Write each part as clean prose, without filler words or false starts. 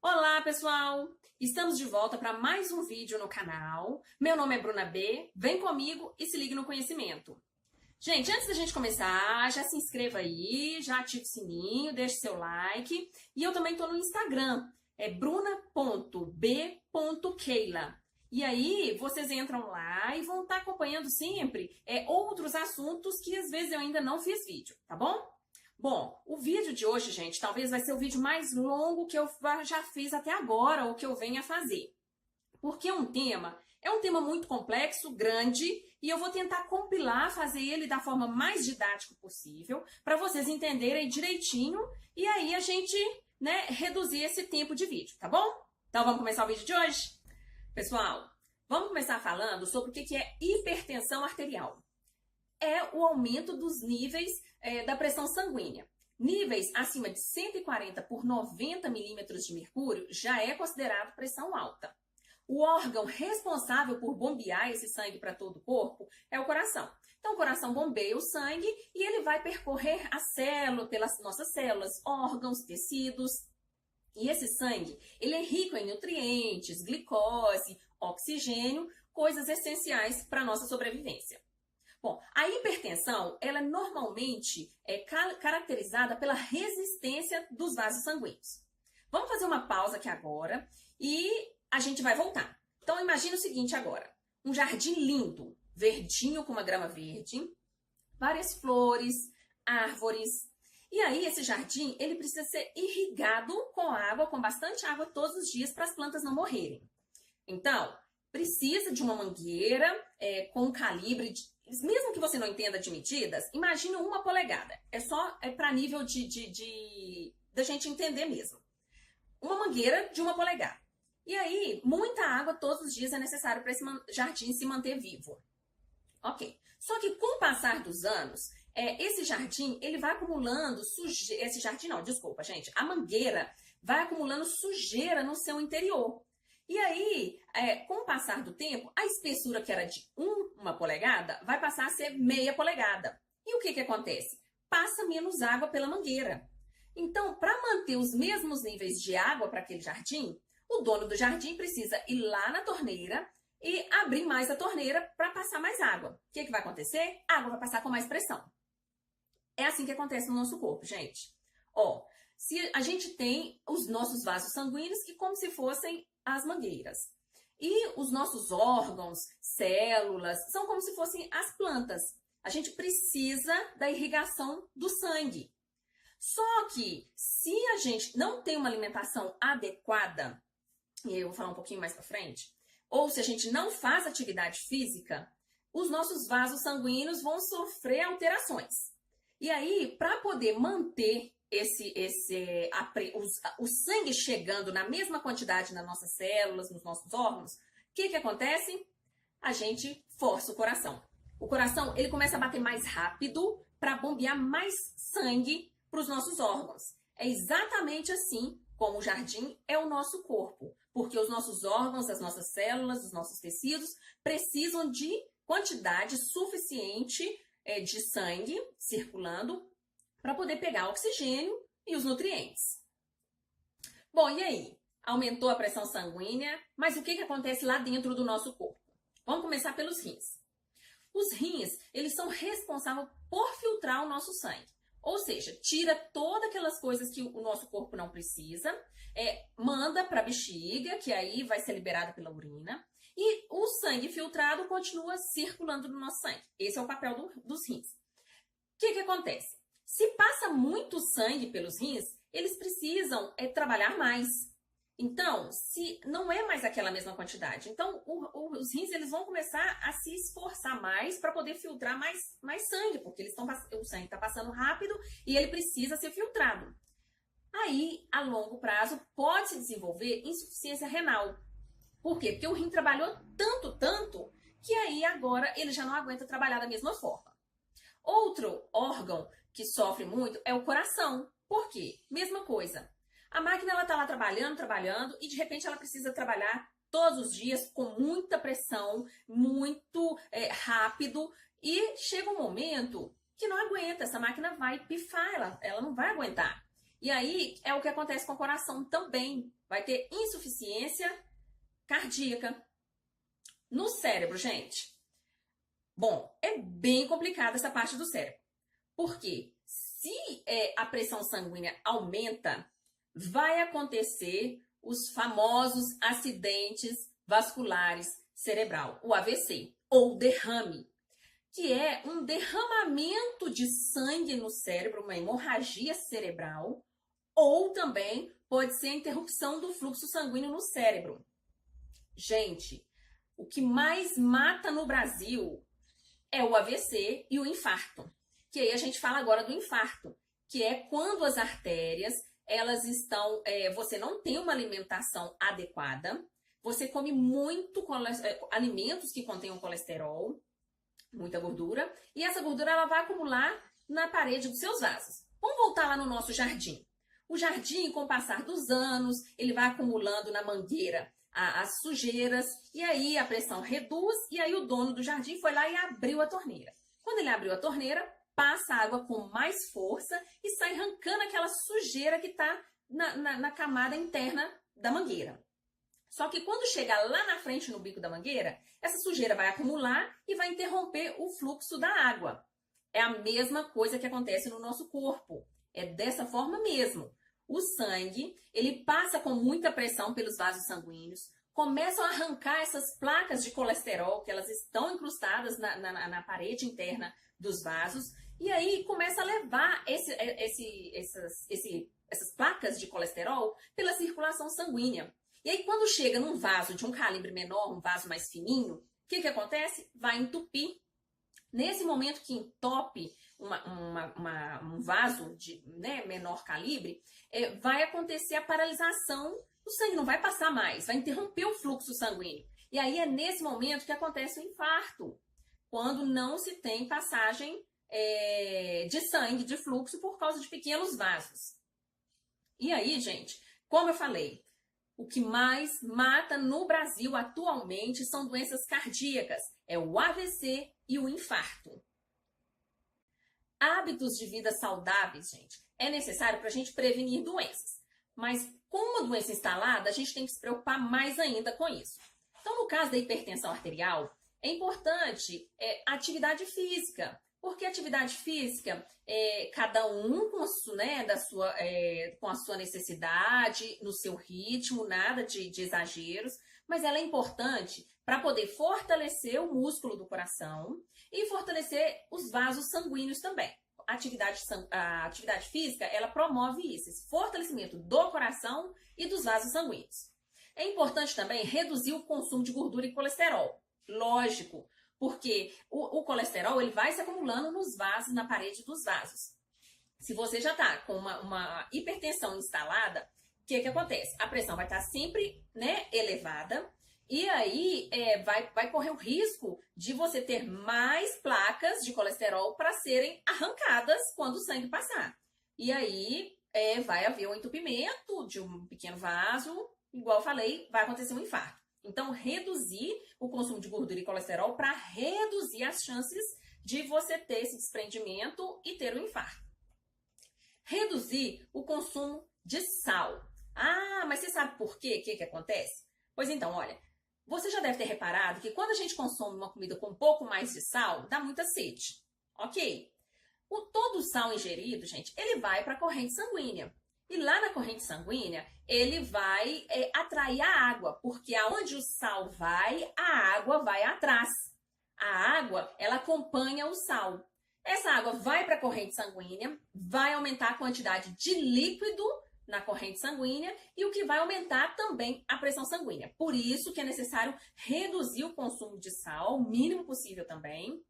Olá, pessoal! Estamos de volta para mais um vídeo no canal. Meu nome é Bruna B. Vem comigo e se ligue no conhecimento. Gente, antes da gente começar, já se inscreva aí, já ative o sininho, deixe seu like. E eu também estou no Instagram, é bruna.b.keila. E aí, vocês entram lá e vão estar acompanhando sempre outros assuntos que às vezes eu ainda não fiz vídeo, tá bom? Bom, o vídeo de hoje, gente, talvez vai ser o vídeo mais longo que eu já fiz até agora, ou que eu venha a fazer. Porque é um tema muito complexo, grande, e eu vou tentar compilar, fazer ele da forma mais didática possível, para vocês entenderem direitinho, e aí a gente, reduzir esse tempo de vídeo, tá bom? Então vamos começar o vídeo de hoje? Pessoal, vamos começar falando sobre o que é hipertensão arterial. É o aumento dos níveis da pressão sanguínea. Níveis acima de 140 por 90 milímetros de mercúrio já é considerado pressão alta. O órgão responsável por bombear esse sangue para todo o corpo é o coração. Então, o coração bombeia o sangue e ele vai percorrer a célula, pelas nossas células, órgãos, tecidos. E esse sangue, ele é rico em nutrientes, glicose, oxigênio, coisas essenciais para a nossa sobrevivência. Bom, a hipertensão, ela normalmente é caracterizada pela resistência dos vasos sanguíneos. Vamos fazer uma pausa aqui agora e a gente vai voltar. Então, imagine o seguinte agora. Um jardim lindo, verdinho com uma grama verde, várias flores, árvores. E aí, esse jardim, ele precisa ser irrigado com água, com bastante água todos os dias para as plantas não morrerem. Então, precisa de uma mangueira com um calibre mesmo que você não entenda de medidas, imagine 1 polegada. É para nível da gente entender mesmo. Uma mangueira de 1 polegada. E aí, muita água todos os dias é necessário para esse jardim se manter vivo. Ok. Só que com o passar dos anos, esse jardim, ele vai acumulando sujeira. Esse jardim não, desculpa, gente. A mangueira vai acumulando sujeira no seu interior. E aí, com o passar do tempo, a espessura que era de 1 polegada vai passar a ser meia polegada. E o que acontece? Passa menos água pela mangueira. Então, para manter os mesmos níveis de água para aquele jardim, o dono do jardim precisa ir lá na torneira e abrir mais a torneira para passar mais água. O que vai acontecer? A água vai passar com mais pressão. É assim que acontece no nosso corpo, gente. Se a gente tem os nossos vasos sanguíneos que como se fossem as mangueiras. E os nossos órgãos, células, são como se fossem as plantas. A gente precisa da irrigação do sangue. Só que, se a gente não tem uma alimentação adequada, e aí eu vou falar um pouquinho mais para frente, ou se a gente não faz atividade física, os nossos vasos sanguíneos vão sofrer alterações. E aí, para poder manter o sangue chegando na mesma quantidade nas nossas células, nos nossos órgãos, o que acontece? A gente força o coração. O coração, ele começa a bater mais rápido para bombear mais sangue para os nossos órgãos. É exatamente assim como o jardim é o nosso corpo, porque os nossos órgãos, as nossas células, os nossos tecidos precisam de quantidade suficiente de sangue circulando para poder pegar o oxigênio e os nutrientes. Bom, e aí? Aumentou a pressão sanguínea, mas o que acontece lá dentro do nosso corpo? Vamos começar pelos rins. Os rins, eles são responsáveis por filtrar o nosso sangue. Ou seja, tira todas aquelas coisas que o nosso corpo não precisa, manda para a bexiga, que aí vai ser liberada pela urina, e o sangue filtrado continua circulando no nosso sangue. Esse é o papel dos rins. O que acontece? Se passa muito sangue pelos rins, eles precisam trabalhar mais. Então, se não é mais aquela mesma quantidade, então os rins eles vão começar a se esforçar mais para poder filtrar mais sangue, porque o sangue está passando rápido e ele precisa ser filtrado. Aí, a longo prazo, pode se desenvolver insuficiência renal. Por quê? Porque o rim trabalhou tanto, que aí agora ele já não aguenta trabalhar da mesma forma. Outro órgão que sofre muito é o coração. Por quê? Mesma coisa. A máquina ela tá lá trabalhando e de repente ela precisa trabalhar todos os dias com muita pressão, muito rápido e chega um momento que não aguenta, essa máquina vai pifar, ela não vai aguentar. E aí é o que acontece com o coração também. Vai ter insuficiência cardíaca. No cérebro, gente. Bom, é bem complicada essa parte do cérebro. Porque se a pressão sanguínea aumenta, vai acontecer os famosos acidentes vasculares cerebral, o AVC, ou derrame, que é um derramamento de sangue no cérebro, uma hemorragia cerebral, ou também pode ser a interrupção do fluxo sanguíneo no cérebro. Gente, o que mais mata no Brasil é o AVC e o infarto. Que aí a gente fala agora do infarto, que é quando as artérias, elas estão, você não tem uma alimentação adequada, você come muito alimentos que contenham colesterol, muita gordura, e essa gordura ela vai acumular na parede dos seus vasos. Vamos voltar lá no nosso jardim. O jardim, com o passar dos anos, ele vai acumulando na mangueira as sujeiras, e aí a pressão reduz, e aí o dono do jardim foi lá e abriu a torneira. Quando ele abriu a torneira, passa a água com mais força e sai arrancando aquela sujeira que está na camada interna da mangueira. Só que quando chega lá na frente, no bico da mangueira, essa sujeira vai acumular e vai interromper o fluxo da água. É a mesma coisa que acontece no nosso corpo. É dessa forma mesmo. O sangue, ele passa com muita pressão pelos vasos sanguíneos, começam a arrancar essas placas de colesterol, que elas estão incrustadas na parede interna dos vasos, e aí começa a levar essas placas de colesterol pela circulação sanguínea. E aí quando chega num vaso de um calibre menor, um vaso mais fininho, o que acontece? Vai entupir. Nesse momento que entope um vaso de menor calibre, vai acontecer a paralisação, o sangue não vai passar mais, vai interromper o fluxo sanguíneo. E aí é nesse momento que acontece o infarto, quando não se tem passagem de sangue, de fluxo, por causa de pequenos vasos. E aí, gente, como eu falei, o que mais mata no Brasil atualmente são doenças cardíacas, é o AVC e o infarto. Hábitos de vida saudáveis, gente, é necessário para a gente prevenir doenças. Mas com uma doença instalada, a gente tem que se preocupar mais ainda com isso. Então, no caso da hipertensão arterial, é importante atividade física. Porque atividade física, cada um com a sua necessidade, no seu ritmo, nada de exageros, mas ela é importante para poder fortalecer o músculo do coração e fortalecer os vasos sanguíneos também. A atividade física, ela promove isso, esse fortalecimento do coração e dos vasos sanguíneos. É importante também reduzir o consumo de gordura e colesterol. Lógico, porque o colesterol ele vai se acumulando nos vasos, na parede dos vasos. Se você já está com uma hipertensão instalada, o que acontece? A pressão vai estar sempre elevada e aí vai correr o risco de você ter mais placas de colesterol para serem arrancadas quando o sangue passar. E aí vai haver um entupimento de um pequeno vaso, igual eu falei, vai acontecer um infarto. Então, reduzir o consumo de gordura e colesterol para reduzir as chances de você ter esse desprendimento e ter um infarto. Reduzir o consumo de sal. Ah, mas você sabe por quê? O que acontece? Pois então, olha, você já deve ter reparado que quando a gente consome uma comida com um pouco mais de sal, dá muita sede, ok? Todo o sal ingerido, gente, ele vai para a corrente sanguínea. E lá na corrente sanguínea, ele vai atrair a água, porque aonde o sal vai, a água vai atrás. A água, ela acompanha o sal. Essa água vai para a corrente sanguínea, vai aumentar a quantidade de líquido na corrente sanguínea e o que vai aumentar também a pressão sanguínea. Por isso que é necessário reduzir o consumo de sal, o mínimo possível também,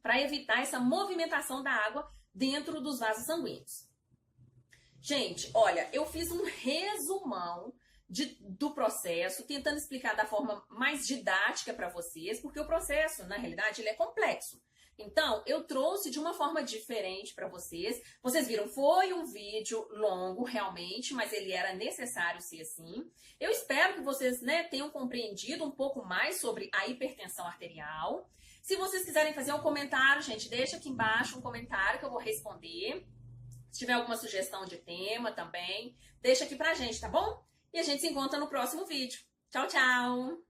para evitar essa movimentação da água dentro dos vasos sanguíneos. Gente, olha, eu fiz um resumão do processo, tentando explicar da forma mais didática para vocês, porque o processo, na realidade, ele é complexo. Então, eu trouxe de uma forma diferente para vocês. Vocês viram, foi um vídeo longo, realmente, mas ele era necessário ser assim. Eu espero que vocês tenham compreendido um pouco mais sobre a hipertensão arterial. Se vocês quiserem fazer um comentário, gente, deixa aqui embaixo um comentário que eu vou responder. Se tiver alguma sugestão de tema também, deixa aqui pra gente, tá bom? E a gente se encontra no próximo vídeo. Tchau, tchau!